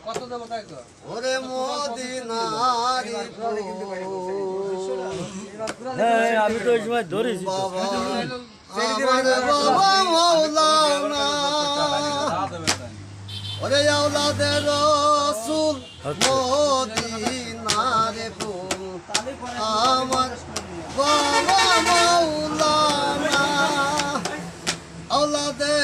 ওরে মদিনারি আমি তো ওই সময় ধরেছি বাবা আমার বাবা মাওলানা ওরে আওলাদে রাসূল মদিনারে ফুল আমার বাবা মাওলানা আওলাদে